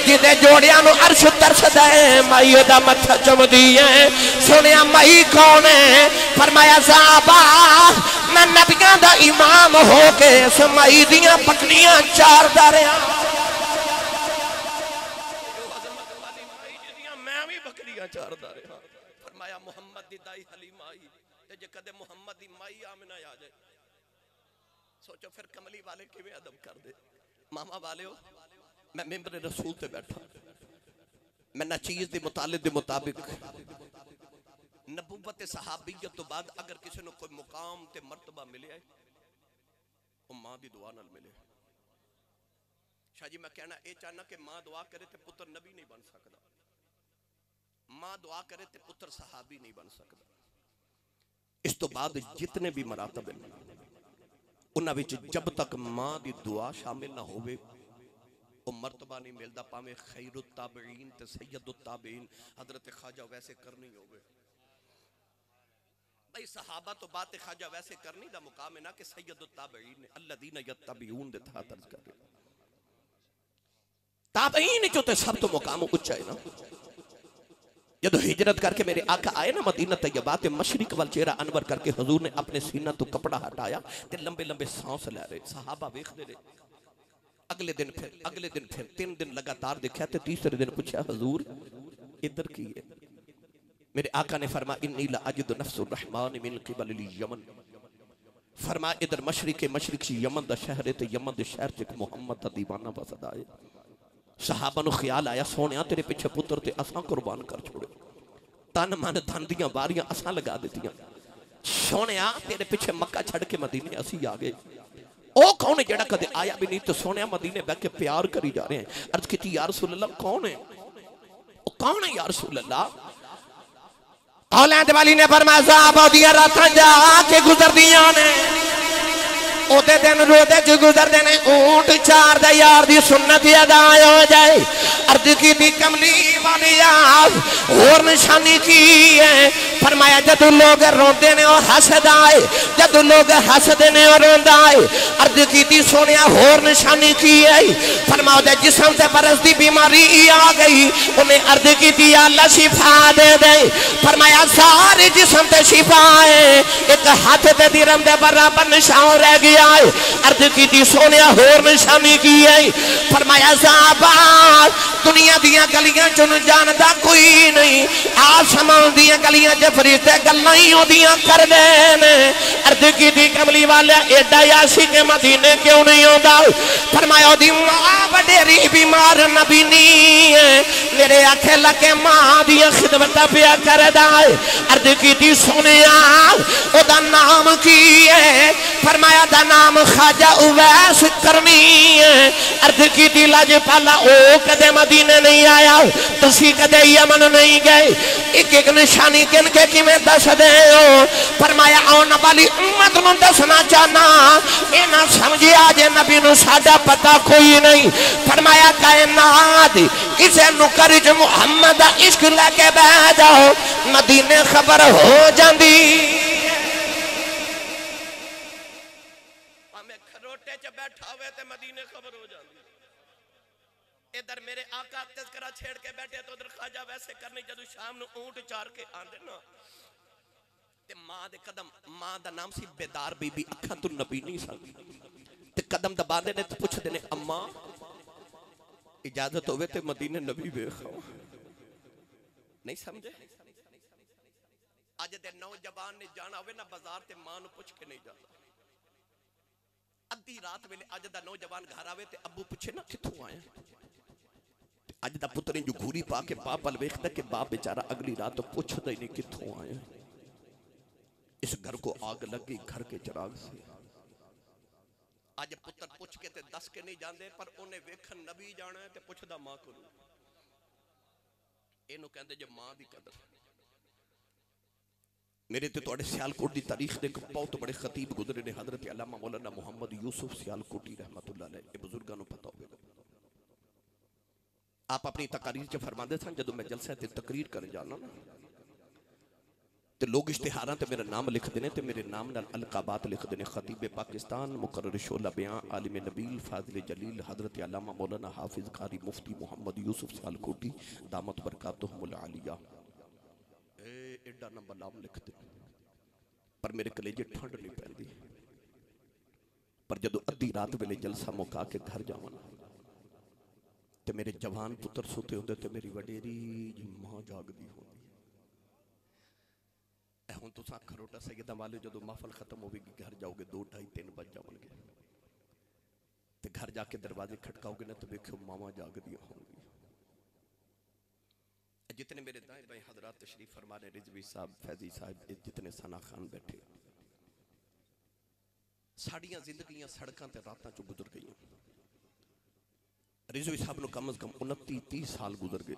جدے جوڑیاں نو عرش ترسد ہے مائی دا متھا چم دیئے سونیا مائی کون ہے فرمایا صحابہ میں نبیاں دا امام ہو کے سمائی دیاں پکنیاں چار داریاں میں بھی بکریاں چار داریاں فرمایا محمد دی دائی حلیم آئی جے کدے محمد دی مائی آمنہ آ جائے سوچو پھر کملی والے کیویں ادب کر دے ماما والے ہو میں ممبر رسول تے بیٹھا میں نہ چیز دے مطالب دے مطابق نبوت صحابیت تو بعد اگر کسی نے کوئی مقام تے مرتبہ ملے ہے وہ ماں دی دعا نال ملے شاہ جی میں کہنا اے چاہنا کہ ماں دعا کرے تے پتر نبی نہیں بن سکتا ماں دعا کرے تے پتر صحابی نہیں بن سکتا اس تو بعد جتنے بھی مراتب ہیں انہاں وچ جب تک ماں دی دعا شامل نہ ہوئے وہ مرتبہ نہیں ملدا پاویں خیر التابعین تے سید التابعین حضرت خواجہ ویسے کرنی ہوئے بھئی صحابہ تو بات خواجہ ویسے کرنی دا مقام ہے نا کہ سید التابعین الذین یتبعون دے تھا ترز کر رہے تابعین جو تے سب تو مقام اچھا ہے نا جدو ہجرت کر کے میرے آقا آئے نا مدینہ طیبہ تے مشرق وال چہرہ انور کر کے حضور نے اپنے سینہ تو کپڑا ہٹایا تے لمبے لمبے سانس لے رہے صحابہ ویکھ دے رہے اگلے دن پھر 3 دن لگاتار دیکھا تے تیسرے دن پوچھا حضور ادھر کی ہے میرے آقا نے فرمایا انی لا اجد نفس الرحمن من قبل الیمن فرمایا ادھر مشرق سے یمن دا شہر ہے تے یمن دے شہر سے محمد دا دیوانہ وسد آئے صحابہ نو خیال آیا سونیا تیرے پیچھے پتر تے اساں قربان کر چھوڑے تن من دھن دیاں باریاں اساں لگا دیتیاں سونیا تیرے پیچھے مکہ چھڑ کے مدینے اسی آگے او کون ہے جڑا کدے آیا بھی نہیں تو سونیا مدینے بیٹھ کے پیار کری جا رہے ہیں عرض کی تھی یا رسول اللہ کون ہے او کون ہے یا رسول اللہ اولاد والی نے فرمایا صحابہ دیاں راتاں جا کے گزر دیاں نے او دے دن رو دے جو گزر دینے اونٹ چار دے یار دی سنت ادا ہو جائے عرض کی دی کملی والی آف اور نشانی کی ہے فرمایا جدو لوگ روندے نے اور حسد آئے جدو لوگ حسد نے اور روند آئے عرض کی دی سونیا اور نشانی کی ہے فرمایا دے جسم سے برس دی بیماری آ گئی انہیں عرض کی دی اللہ شفا دے دے فرمایا سارے جسم تے شفا ہے ایک ہاتھ تے دیرم دے برابر نشان رہ گیا عرض کی تھی سونیا اور نشانی کی ہے فرمایا صحابہ دنیا دیاں گلیاں چن جاندہ کوئی نہیں آسمان دیاں گلیاں جفریتے گلائیں ہو دیاں کر دینے عرض کی تھی کملی والے ایڈا یاسی کے مدینے کیوں نہیں ہوتا فرمایا دی ماں بڑیری بیمار نبی نہیں ہے میرے آنکھیں لکے ماں دیاں خدمتہ پیا کر دائے عرض کی تھی سونیا او دا نام کی ہے فرمایا دا نام خواجہ اویس کرنی ہے عرض کی تھی لاج پالا او کدے مدینے نہیں آیا تسی کدے یمن نہیں گئے ایک ایک نشانی کن کے کی میں دس دے ہو فرمایا آن والی امت نو دسنا چاہنا اینا سمجھے آجے نبی نو ساڑا پتا کوئی نہیں فرمایا کائنات کسے نکرج محمد عشق لے کے بہ جاؤ مدینے خبر ہو جاندی بیٹھا ہوئے تے مدینے خبر ہو جاندی ادھر میرے آقا تذکرہ چھیڑ کے بیٹھے تو ادھر خواجہ ویسے کرنی جدو شام نو اونٹ چار کے آندے نا تے ماں دے قدم ماں دا نام سی بیدار بی بی اکھاں تو نبی نہیں سن تے قدم دبا دے نے تے پوچھ دے نے اماں اجازت ہوئے تے مدینے نبی بے خواہ نہیں سمجھے آج دے نوجوان نے جانا ہوئے نا بازار تے ماں نو پوچھ کے نہیں جانا ادھی رات ویلے اج دا نوجوان گھر آوے تے ابو پوچھے نا کتھوں آئے اج دا پتر جو گھوری پا کے باپ ول ویکھدا کہ باپ بیچارہ اگلی رات تو پوچھدا ہی نہیں کتھوں آیا. اس گھر کو آگ لگ گئی گھر کے چراغ سے. اج پتر پوچھ کے تے دس کے نہیں جاندے پر انہیں ویکھن نبی جانا ہے تے پوچھدا ماں کو. اینو کہندے جے ماں دی قدر. میرے تے تواڈے سیالکوٹ دی تاریخ دے بہت بڑے خطیب گزرے نے حضرت علامہ مولانا محمد یوسف سیالکوٹی رحمت اللہ علیہ. یہ بزرگاں نوں پتہ ہوگا. آپ اپنی تقاریر چ فرماندے سن جدوں میں جلسہ تے تقریر کرن جانا نا تے لوگ اشتہاراں تے میرا نام لکھ دینے تے میرے نام نال القابات لکھ دینے. خطیب پاکستان، مقرر شعلہ بیان، عالم نبیل، فاضل جلیل حضرت علامہ مولانا حافظ قاری مفتی محمد یوسف سیالکوٹی دامت برکاتہم العالیہ. ایڈا نمبر نام لکھ دے پر میرے کلیجے ٹھنڈ نہیں پہندی. پر جدو ادھی رات ویلے جلسہ مکا کے گھر جاوانا تے میرے جوان پتر سوتے ہوندے تے میری وڈیری جی ماں جاگ دی ہوندی. اے ہون تو ساں کھروٹا سیدہ والے جدو محفل ختم ہوگی گھر جاؤ گے 2 ڈھائی 3 بج جاؤ گے تے گھر جا کے دروازے کھٹکاؤ گے نا تو دیکھو ماما جاگ دی ہوں گی. جتنے میرے دائیں بائیں حضرات تشریف فرمانے رضوی صاحب، فیضی صاحب، جتنے ثنا خان بیٹھے، ساڑیاں زندگیاں سڑکاں تے راتاں چو گزر گئی. رضوی صاحب نو کم از کم 29-30 سال گزر گئے.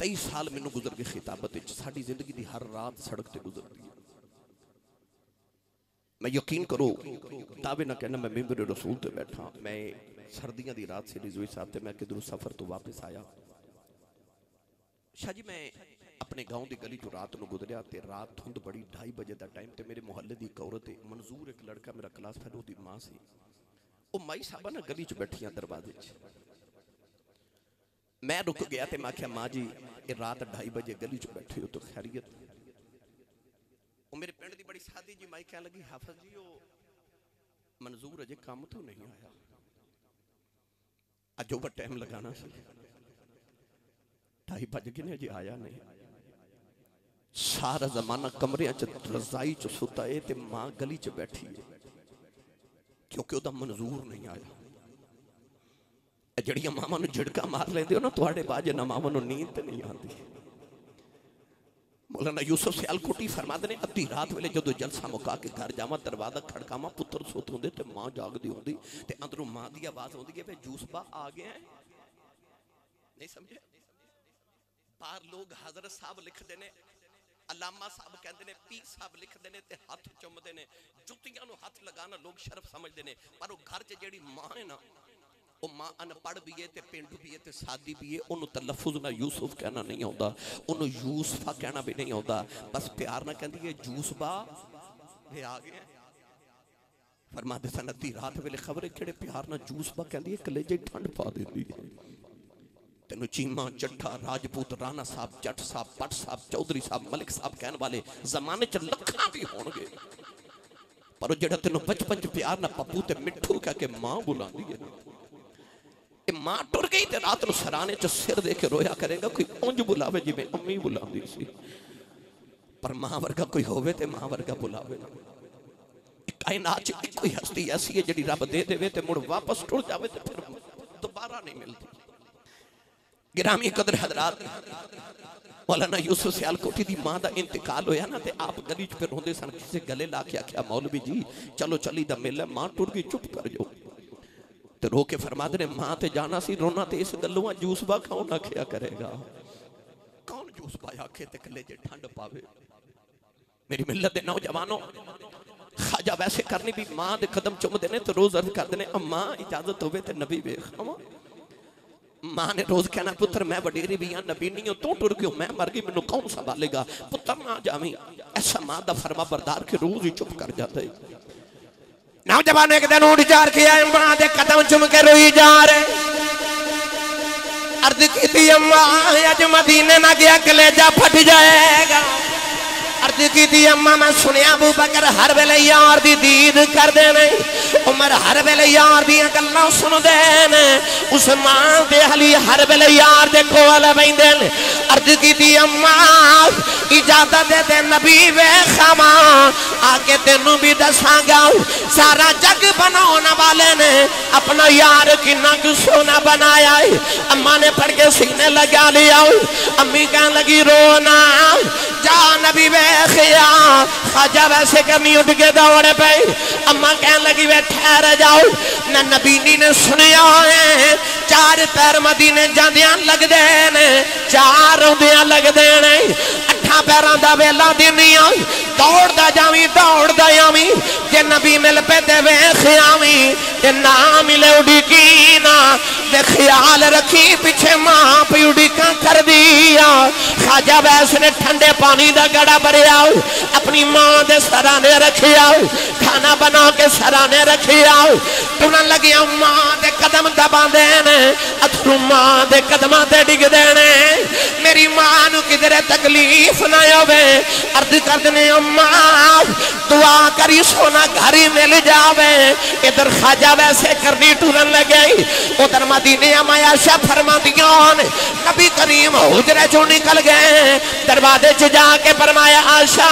23 سال میں نو گزر گئے خطابت. ساڑی زندگی دی ہر رات سڑک تے گزر گئی. میں یقین کرو دعوے نہ کہنا میں ممبر رسول تے بیٹھا. میں سردیاں دی رات سے رضوی صاحب تے میں کدھر سفر تو واپس آیا. شاہ جی میں اپنے گاؤں دی گلی جو رات نو گزریا تے رات دھند بڑی 2:30 بجے دا ٹائم تے میرے محلے دی ایک عورت منظور ایک لڑکا میرا کلاس فیلو دی ماں سی. او مائی صاحبہ نا گلی چ بیٹھیاں دروازے چ. میں رک گیا تے میں کہا ماں جی یہ رات 2:30 بجے گلی چ بیٹھے ہو تو خیریت؟ او میرے پنڈ دی بڑی سادی جی مائی کہنے لگی حافظ جی او منظور اجے کام تو نہیں آیا. اج اوور ٹائم لگانا سی. 2:30 بج گئے جی آیا نہیں. سارا زمانہ کمرے چ رضائی چ ستا ہے تے ماں گلی چ بیٹھی ہے کیونکہ وہ منظور نہیں آیا. جڑیاں ماما نو جھڑکا مار لیندے ہو نا تواڈے باجے نہ ماما نو نیند تے نہیں آندی. مولانا یوسف سیالکوٹی فرماندے نے ادھی رات ویلے جدو جلسہ مکا کے گھر جاواں دروازہ کھڑکاواں پتر سوتے ہوندے تے ماں جاگدی ہوندی تے اندروں ماں دی آواز ہوندی ہے جوس با آ گئے ہیں. نہیں سمجھے؟ باہر لوگ حضرت صاحب لکھ دینے، علامہ صاحب کہندے نے، پیر صاحب لکھ دینے تے ہاتھ چم دینے، جتیاں نو ہاتھ لگانا لوگ شرف سمجھ دینے. پر وہ گھر چ جیڑی ماں ہے نا وہ ماں ان پڑھ بھی ہے تے پینڈو بھی ہے تے سادی بھی ہے. انہوں تلفظ نہ یوسف کہنا نہیں ہوتا، انہوں یوسفہ کہنا بھی نہیں ہوتا. بس پیار نہ کہندی ہے جوس با یہ آ گئے. فرما دے سندی رات ویلے خبریں کھڑے پیار نہ جوس با کہندی ہے کلیجے ٹھنڈ پا دیندی ہے. تینو چیمہ چٹھا راجپوت رانا صاحب جٹ صاحب پٹ صاحب چودھری صاحب ملک صاحب کہنے والے زمانے چ لکھاں بھی ہون گے پر جڑا تینو بچپن چ پیار نہ پپو تے مٹھو کہہ کے ماں بلاندی ہے. اے ماں ٹر گئی تے رات نو سرانے چ سر دے کے رویا کرے گا کوئی اونج بلاوے جی میں امی بلاندی سی. پر ماں ورگا کوئی ہووے تے ماں ورگا بلاوے. کائنات چ کوئی ہستی ایسی ہے جڑی رب دے دے تے مڑ واپس ٹر جاوے تے پھر دوبارہ نہیں ملتی. گرامی قدر حضرات مولانا یوسف سیالکوٹی دی ماں دا انتقال ہویا نا تے آپ گلی چ پھر ہوندے سن کسے گلے لا کے آکھیا مولوی جی چلو چلی دا مل ہے ماں ٹر گئی چپ کر جو. تے رو کے فرما دے ماں تے جانا سی رونا تے اس گلوں جوس با کون آکھیا کرے گا. کون جوس با آکھے تے کلے جے ٹھنڈ پاوے. میری ملت دے نوجوانوں خواجہ ویسے کرنی بھی ماں دے قدم چم دینے تے روز عرض کر دینے اماں اجازت ہوئے تے نبی ویکھ. ماں نے روز کہنا پتر میں وڈیری بھی ہاں نبی نہیں ہوں تو ٹر گئی میں مر گئی مینوں کون سنبھالے گا. پتر نہ جاویں. ایسا ماں دا فرما بردار کے روز ہی چپ کر جاتا ہے. نوجوان ایک دن اٹھ جار کے آئے ماں دے قدم چم کے روئی جا رہے. عرض کی تھی اماں اج مدینے نہ گیا کلیجہ پھٹ جائے گا. عرض کی تھی اماں میں سنیا ابو بکر ہر ویلے یار دی دید کر دینے عمر ہر ویلے یار دی گلاں سن دینے عثمان دے علی ہر ویلے یار دے کول بیندے. عرض کی تھی اماں اجازت دے دے نبی ویکھاواں آ کے تینوں بھی دساں گا سارا جگ بناون والے نے اپنا یار کنا کو سونا بنایا ہے اماں نے پڑھ کے سینے لگا لیا امی کہنے لگی رونا جا نبی ویخیا خواجہ ویسے کرنی اٹھ کے دوڑے پہ اماں کہنے لگی وے ٹھہر جاؤ نہ نبی نے سنیا ہے 4 پیر مدینے جاندیاں لگ دینے 4 روندیاں لگ دینے 8 پیران دا ویلا دینیاں دوڑ دا جامی جے نبی مل پہ دے ویخیامی جے نا ملے اڑی کینا دے خیال رکھی پیچھے ماں پہ اڑی کان کر دیا خواجہ ویس نے ٹھنڈے پانی دا گڑا بریا اپنی ماں دے سرانے رکھیا کھانا بنا کے سرانے رکھیا تنہاں لگیا ماں دے قدم دبا دینے اتھرو ماں دے قدمہ دے ڈگ دینے میری ماں نو کدھر تکلیف نہ ہوئے عرض کر دینے ماں دعا کری سونا گھری مل جاوے ادھر خواجہ ویسے کرنی ٹورن لگئی ادھر مدینے عائشہ فرما دیان نبی کریم حجرے چوں نکل گئے دروازے چ جا کے فرمایا عائشہ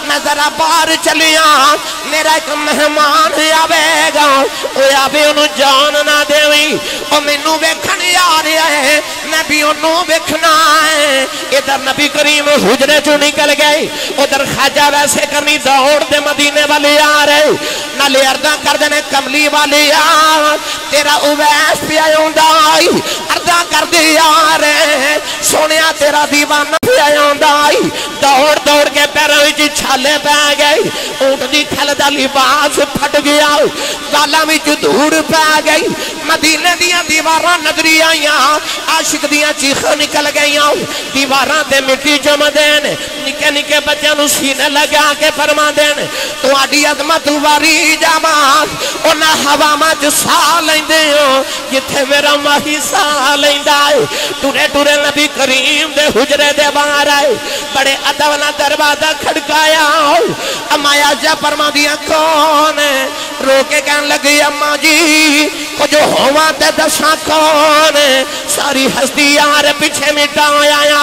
میں ذرا باہر چلیا میرا ایک مہمان آوے گا وہ آوے انہوں جان نہ دیوی وہ مینوں ویکھن آ رہا ہے میں بھی انہوں ویکھنا ہے ادھر نبی کریم حجرے چوں نکل گئے ادھر خواجہ ویسے کرنی دوڑ دے مدینے والے آ رہے نالے ارداں کر دینے کملی والے آ تیرا اویس پہ آئیوں دائی ارداں کر دی آ رہے سونیا تیرا دیوانہ پہ آئیوں دائی دوڑ کے پیروں وچ چھالے پہ گئی اونٹ دی کھل دا لباس پھٹ گیا والا وچ دھوڑ پہ گئی مدینے دیاں دیواراں نظری آئیاں عاشق دیاں چیخاں نکل گئیاں دیواراں تے مٹی جم دین نکے نکے بچیاں نو سینے لگا کے فرما دین تو آڈی عظمت واری جامات انہا ہوا ماں سا لیندے ہو جتھے میرا ماہی سا لیندہ ہے ٹورے نبی کریم دے حجرے دے باہر آئے بڑے ادونا دروازہ کھڑکایا اماں عائشہ فرما دیا کون ہے رو کے کہنے لگی اماں جی کچھ ہوا تے دساں کون ہے ساری ہستی یار پیچھے مٹا آیا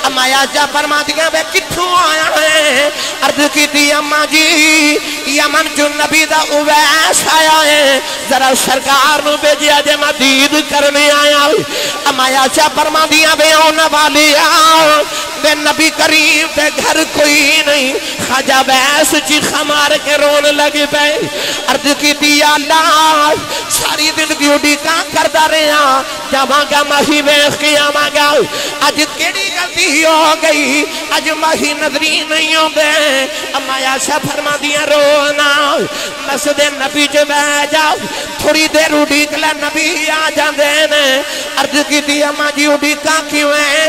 اماں عائشہ فرما دیا بے کتھوں آیا ہے عرض کی تھی اماں جی یمن جو نبی دا اویس آیا ہے ذرا سرکار نو بھیجیا جے مدید کرنے آیا اماں عائشہ فرما دیا بے آنا والی آؤ بے نبی کریم دے گھر کوئی نہیں خواجہ ویس چیخا مار کے رون لگی پہ عرض کی تھی اللہ ساری زندگی اڈی کان کردہ رہا جاواں گا ماہی ویخ کی آواں گا اج کیڑی غلطی ہو گئی اج ماہی نظری نہیں ہوں دے اماں عائشہ فرما دیا رونا مسجد نبی جو بہ جاؤ تھوڑی دیر اڈی کلا نبی آ جاندے نے عرض کی تھی اماں جی اڈی کان کیوں ہے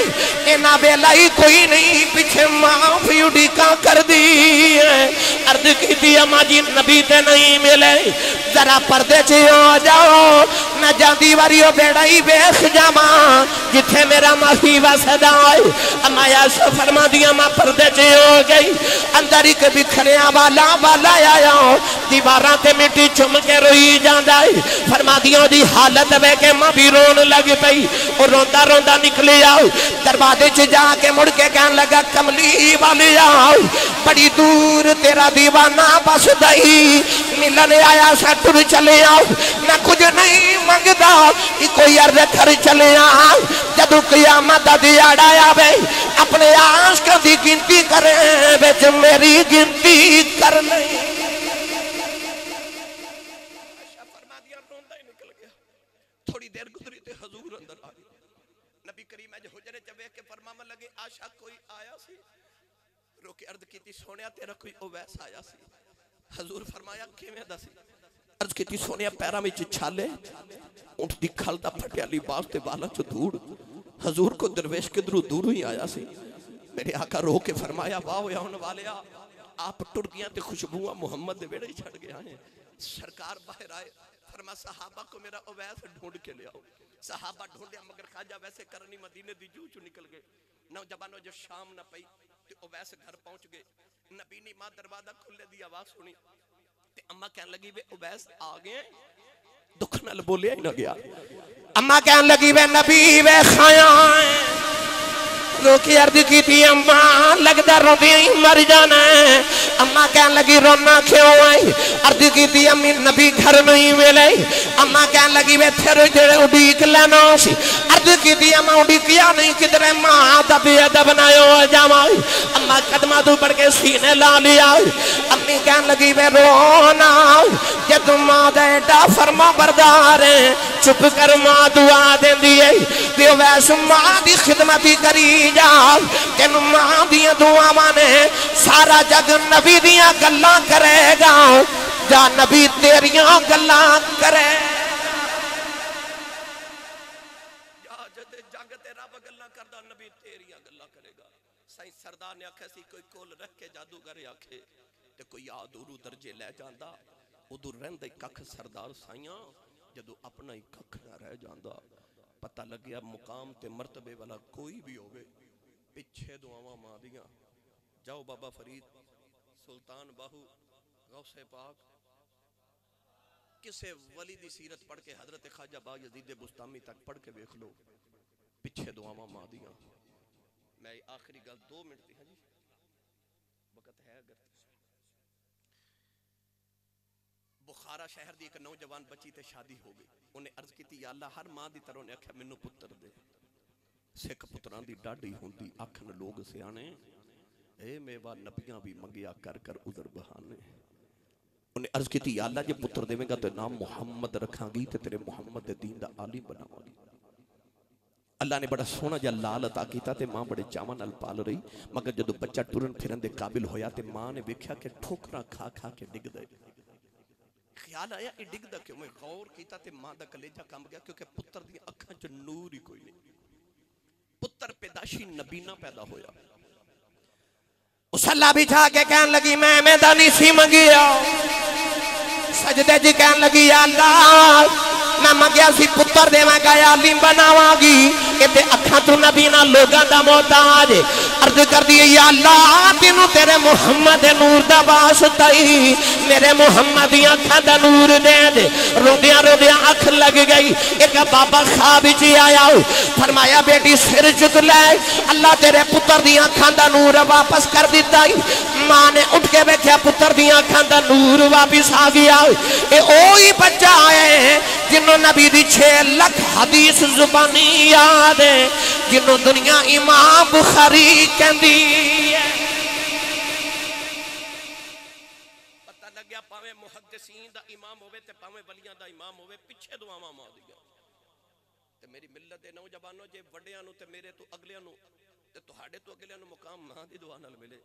اینا بیلائی کوئی نہیں پیچھے ماں بھی اڈی کان کر دی ہے عرض کی تھی اماں جی نبی تے نہیں ملے ذرا پردے چھے ہو جاؤ میں جاندی واریو بیڑائی بیخ جاواں جتھے میرا ماہی وسد آئے اماں عائشہ فرما دیا ماں پردے چھے ہو گئی اندر ہی کبھی کھڑیاں والا آیا دیواراں تے مٹی چم کے روئی جاندہ ہے فرما دیا دی حالت بے کے ماں بھی رون لگ پئی اور روندہ نکلی آؤ دروازے چ جا کے مڑ کے کہنے لگا کملی والی آؤ بڑی دور تیرا دیوانہ بس دئی ملن آیا سا ٹر چلے آؤ میں کچھ نہیں منگدا کوئی عرض کر چلے آؤ جدو قیامت دیاڑ آیا بے اپنے عاشق دی گنتی کریں بچ میری گنتی کر نہیں تھوڑی دیر گزری تے حضور اندر آئی نبی کریم اج حجرے چ ویکھ کے فرماون لگے عائشہ کوئی آیا سی رو کے عرض کیتی سونیا تیرا کوئی اویس آیا سی حضور فرمایا کیویں دا سی عرض کیتی سونیا پیراں وچ چھالے اونٹ دی کھل دا پھٹیا لباس تے والا چ دھوڑ حضور کو درویش کدھروں دور ہی آیا سی میرے آقا رو کے فرمایا واہ یا ہن والیا آپ ٹر گیاں تے خوشبوواں محمد دے ویڑے چھڑ گیا ہیں سرکار باہر آئے فرما صحابہ کو میرا اویس ڈھونڈ کے لے آؤ صحابہ ڈھونڈیا مگر خواجہ ویسے کرنی مدینے دی جو نکل گئے نوجوانوں جو شام نہ پئی تے اویس گھر پہنچ گئے نبی نے ماں دروازہ کھلے دی آواز سنی تے اماں کہنے لگی وے اویس آ گئے دکھ نال بولیا ہی نہ گیا اماں کہنے لگی وے نبی وے خیاں رو کی عرض کی تھی اماں لگدا روندی ہی مر جانا ہے اما کہن لگی رونا کیوں آئی؟ عرض کی تھی امی نبی گھر نہیں ملے. اما کہن لگی وے تھے جڑے اڈیک لینا سی. عرض کی تھی اما اڈیکیا نہیں کدھر ماں دا بے ادب نہ ہو جاواں. اما قدمہ تو پڑھ کے سینے لا لیا. امی کہن لگی وے رونا کہ تم ماں دا ایڈا فرما بردار ہے, چپ کر ماں دعا دیں دیئے دیو ویس ماں دی خدمتی کری جا. تین ماں دیا دعا مانے سارا جگ نبی دیا گلاں کرے گا, جا نبی تیریاں گلاں کرے. جا جد جگ تے رب گلاں کردہ نبی تیریاں گلاں کرے گا. سائیں سردار نے آکھے سی کوئی کول رکھ کے جادوگر آکھے تے کوئی آدھورو درجے لے جاندہ ادھر رہندہ ککھ سردار سائیاں جدو اپنا ہی ککھ نہ رہ جاندہ. پتہ لگیا مقام تے مرتبے والا کوئی بھی ہوگے پچھے دعاواں ماں دیاں. جاؤ بابا فرید, سلطان باہو, غوث پاک, کسے ولی دی سیرت پڑھ کے حضرت خواجہ با یزید بستامی تک پڑھ کے بیکھ لو, پچھے دعاواں ماں دیاں. میں آخری گل 2 منٹ دی. ہاں جی وقت ہے اگر بخارا شہر دی ایک نوجوان بچی تے شادی ہو گئی. انہیں عرض کی تھی یا اللہ ہر ماں دی طرح نے آکھا منو پتر دے. سکھ پتران دی ڈاڑی ہوندی آکھن لوگ سیانے اے میوہ نبیاں بھی منگیا کر کر ادھر بہانے. انہیں عرض کی تھی یا اللہ جے پتر دے میں گا تو نام محمد رکھاں گی تے تیرے محمد دے دین دا عالم بناواں گی. اللہ نے بڑا سونا جا لال عطا کیتا تے ماں بڑے چاواں نال پال رہی. مگر جدو بچہ ٹرن پھرن دے قابل ہویا تے ماں نے ویکھیا کہ ٹھوکراں کھا کھا کے ڈگ دے. خیال آیا یہ ڈگ دا کیوں؟ میں غور کیتا تے ماں دا کلیجہ کام گیا کیونکہ پتر دی اکھاں چ نور ہی کوئی نہیں. پتر پیداشی نبینا پیدا ہویا. اس اللہ بھی جھا کے کہن لگی میں میدانی سی منگیا. سجدے جی کہن لگی یا اللہ میں منگیا سی پتر دے میں گیا عالم بناواں گی کہ تے اکھاں تو نبینا لوگاں دا محتاج. عرض کر دیئے یا اللہ تینوں تیرے محمد نور دا واسطہ ہی میرے محمد دی اکھاں دا نور دے دے. روندیاں روندیاں اکھ لگ گئی. ایک بابا خواب چی آیا فرمایا بیٹی سر چک لے, اللہ تیرے پتر دی اکھاں دا نور واپس کر دیتا ہی. ماں نے اٹھ کے بیٹھیا پتر دی اکھاں دا نور واپس آ گیا. اے اوہی بچہ آئے جنہوں نبی دی 6 لکھ حدیث زبانی یاد ہے, جنہوں دنیا امام بخاری کہندی ہے. پتہ لگیا پاویں محدثین دا امام ہوئے تے پاویں ولیاں دا امام ہوئے پیچھے دعاواں ماں دیاں. تے میری ملت دے نوجوانوں جے وڈیاں نو تے میرے تو اگلیاں نو تے تہاڈے تو اگلیاں نو مقام ماں دی دعا نال ملے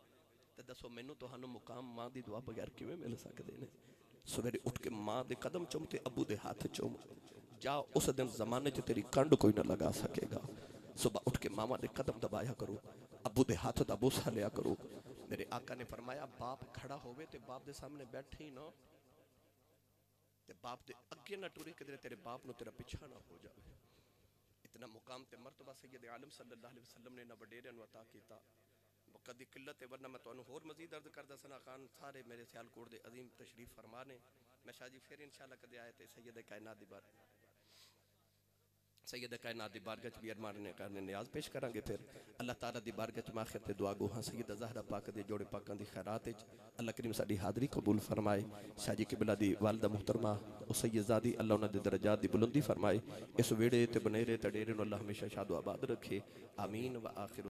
تے دسو مینوں تہانوں مقام ماں دی دعا بغیر کیویں مل سکدے نے؟ سویرے اٹھ کے ماں دے قدم چوم تے ابو دے ہاتھ چوم. جا اس دن زمانے چ تیری کنڈ کوئی نہ لگا سکے گا. صبح اٹھ کے ماما دے قدم دبایا کرو, ابو دے ہاتھ دا بوسہ لیا کرو. میرے آقا نے فرمایا باپ کھڑا ہوئے تے باپ دے سامنے بیٹھے ہی نہ تے باپ دے اگے نہ ٹوری کہ تیرے باپ نو تیرا پیچھا نہ ہو جائے. اتنا مقام تے مرتبہ سید عالم صلی اللہ علیہ وسلم نے نہ وڈیرے نو عطا کیتا. وقتی قلت ہے ورنہ میں تو انہوں اور مزید عرض کردہ سنا خان سارے میرے سیال کوڑ دے عظیم تشریف فرمانے. میں شاہ جی پھر انشاءاللہ کدے آئے تھے سید کائنات دی بار سید کائنات دی بارگاہ چ بھی ارمان نے کرنے نیاز پیش کریں گے. پھر اللہ تعالیٰ دی بارگاہ چ میں آخر تے دعا گو ہاں سید زہرہ پاک دے جوڑے پاکاں دی خیرات وچ اللہ کریم ساڈی حاضری قبول فرمائے. شاہ جی قبلہ دی والدہ محترمہ سید زادی اللہ انہاں دے درجات دی بلندی فرمائے. اس ویڑے تے بنیرے تے ڈیرے نو اللہ ہمیشہ شاد و آباد رکھے. آمین و آخر